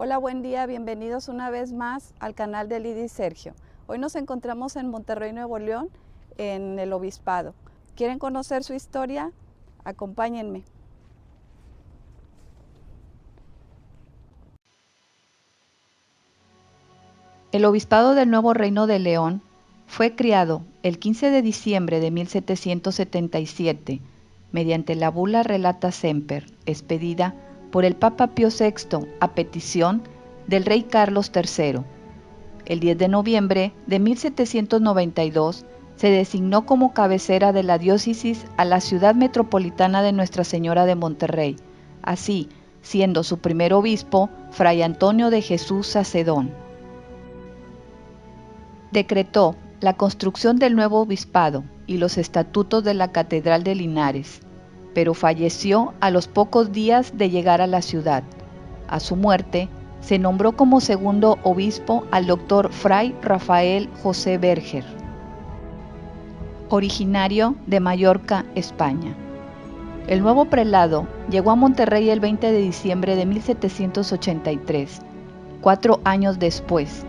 Hola, buen día, bienvenidos una vez más al canal de Lidia y Sergio. Hoy nos encontramos en Monterrey, Nuevo León, en el Obispado. ¿Quieren conocer su historia? Acompáñenme. El Obispado del Nuevo Reino de León fue creado el 15 de diciembre de 1777 mediante la bula Relata Semper, expedida por el Papa Pío VI a petición del rey Carlos III. El 10 de noviembre de 1792 se designó como cabecera de la diócesis a la ciudad metropolitana de Nuestra Señora de Monterrey, así siendo su primer obispo Fray Antonio de Jesús Sacedón. Decretó la construcción del nuevo obispado y los estatutos de la Catedral de Linares, pero falleció a los pocos días de llegar a la ciudad. A su muerte, se nombró como segundo obispo al doctor Fray Rafael José Berger, originario de Mallorca, España. El nuevo prelado llegó a Monterrey el 20 de diciembre de 1783, 4 años después.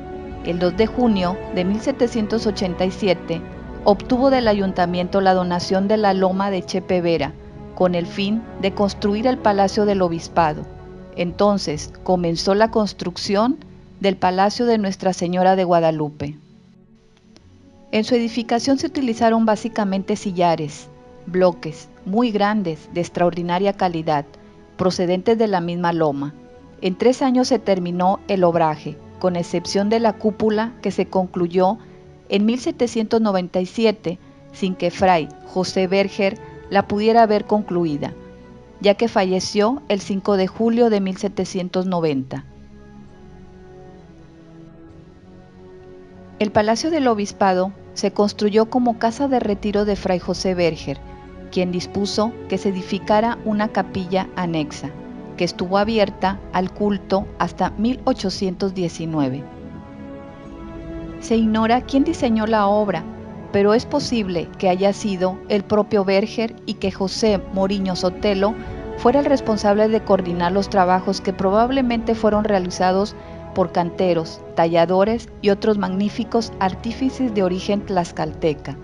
El 2 de junio de 1787 obtuvo del ayuntamiento la donación de la loma de Chepe Vera con el fin de construir el Palacio del Obispado. Entonces comenzó la construcción del Palacio de Nuestra Señora de Guadalupe. En su edificación se utilizaron básicamente sillares, bloques muy grandes de extraordinaria calidad, procedentes de la misma loma. En 3 años se terminó el obraje, con excepción de la cúpula que se concluyó en 1797 sin que Fray José Berger la pudiera ver concluida, ya que falleció el 5 de julio de 1790. El Palacio del Obispado se construyó como casa de retiro de Fray José Berger, quien dispuso que se edificara una capilla anexa, que estuvo abierta al culto hasta 1819. Se ignora quién diseñó la obra, pero es posible que haya sido el propio Berger y que José Moriño Sotelo fuera el responsable de coordinar los trabajos que probablemente fueron realizados por canteros, talladores y otros magníficos artífices de origen tlaxcalteca,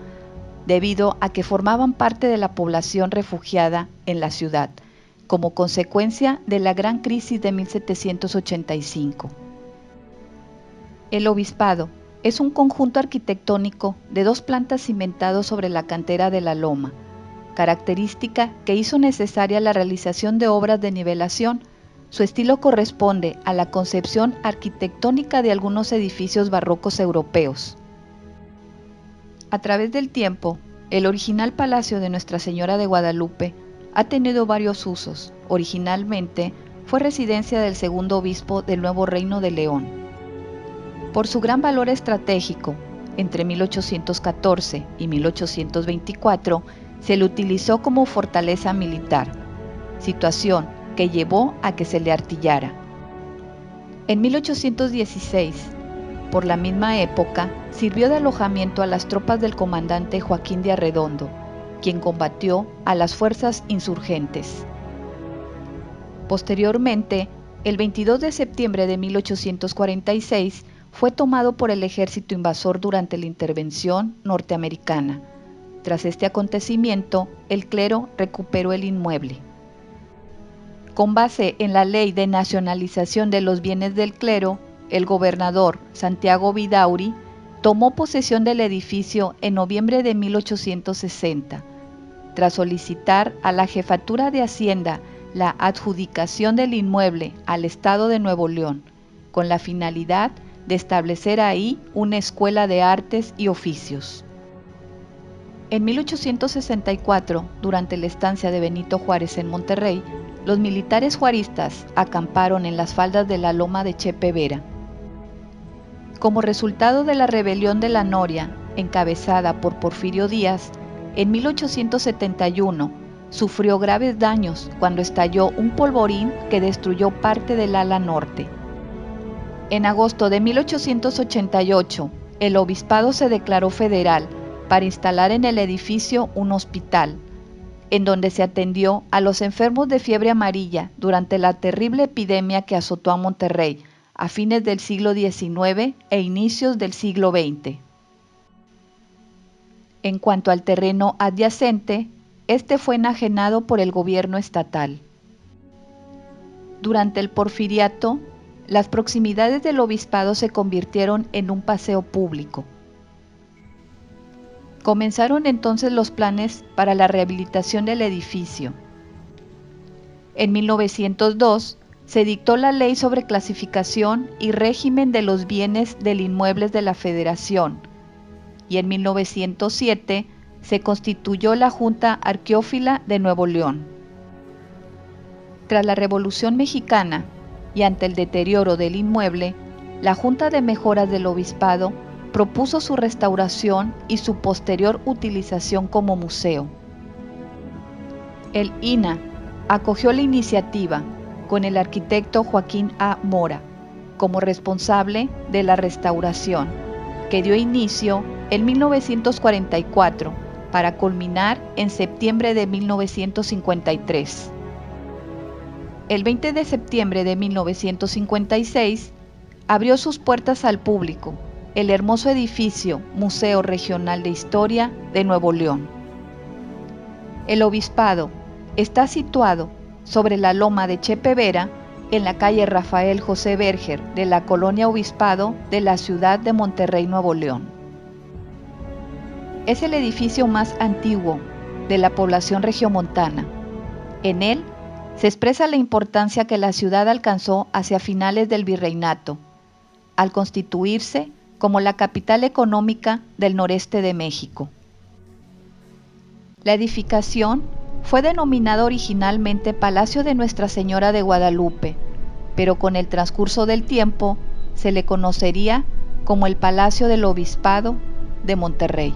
debido a que formaban parte de la población refugiada en la ciudad, como consecuencia de la gran crisis de 1785. El obispado es un conjunto arquitectónico de 2 plantas cimentados sobre la cantera de la loma, característica que hizo necesaria la realización de obras de nivelación. Su estilo corresponde a la concepción arquitectónica de algunos edificios barrocos europeos. A través del tiempo, el original Palacio de Nuestra Señora de Guadalupe ha tenido varios usos. Originalmente fue residencia del segundo obispo del Nuevo Reino de León. Por su gran valor estratégico, entre 1814 y 1824 se le utilizó como fortaleza militar, situación que llevó a que se le artillara. En 1816, por la misma época, sirvió de alojamiento a las tropas del comandante Joaquín de Arredondo, quien combatió a las fuerzas insurgentes. Posteriormente, el 22 de septiembre de 1846, fue tomado por el ejército invasor durante la intervención norteamericana. Tras este acontecimiento, el clero recuperó el inmueble. Con base en la Ley de Nacionalización de los Bienes del Clero, el gobernador Santiago Vidaurri tomó posesión del edificio en noviembre de 1860, tras solicitar a la Jefatura de Hacienda la adjudicación del inmueble al Estado de Nuevo León, con la finalidad de establecer ahí una escuela de artes y oficios. En 1864, durante la estancia de Benito Juárez en Monterrey, los militares juaristas acamparon en las faldas de la loma de Chepe Vera. Como resultado de la rebelión de la Noria, encabezada por Porfirio Díaz, en 1871 sufrió graves daños cuando estalló un polvorín que destruyó parte del ala norte. En agosto de 1888, el obispado se declaró federal para instalar en el edificio un hospital, en donde se atendió a los enfermos de fiebre amarilla durante la terrible epidemia que azotó a Monterrey a fines del siglo XIX e inicios del siglo XX. En cuanto al terreno adyacente, este fue enajenado por el gobierno estatal. Durante el Porfiriato, las proximidades del obispado se convirtieron en un paseo público. Comenzaron entonces los planes para la rehabilitación del edificio. En 1902 se dictó la Ley sobre Clasificación y Régimen de los Bienes del Inmuebles de la Federación, y en 1907 se constituyó la Junta Arqueófila de Nuevo León. Tras la Revolución Mexicana y ante el deterioro del inmueble, la Junta de Mejoras del Obispado propuso su restauración y su posterior utilización como museo. El INAH acogió la iniciativa con el arquitecto Joaquín A. Mora como responsable de la restauración, que dio inicio en 1944 para culminar en septiembre de 1953. El 20 de septiembre de 1956 abrió sus puertas al público el hermoso edificio Museo Regional de Historia de Nuevo León. El obispado está situado sobre la loma de Chepe Vera, en la calle Rafael José Berger de la Colonia Obispado de la ciudad de Monterrey, Nuevo León. Es el edificio más antiguo de la población regiomontana. En él se expresa la importancia que la ciudad alcanzó hacia finales del virreinato, al constituirse como la capital económica del noreste de México. La edificación fue denominada originalmente Palacio de Nuestra Señora de Guadalupe, pero con el transcurso del tiempo se le conocería como el Palacio del Obispado de Monterrey.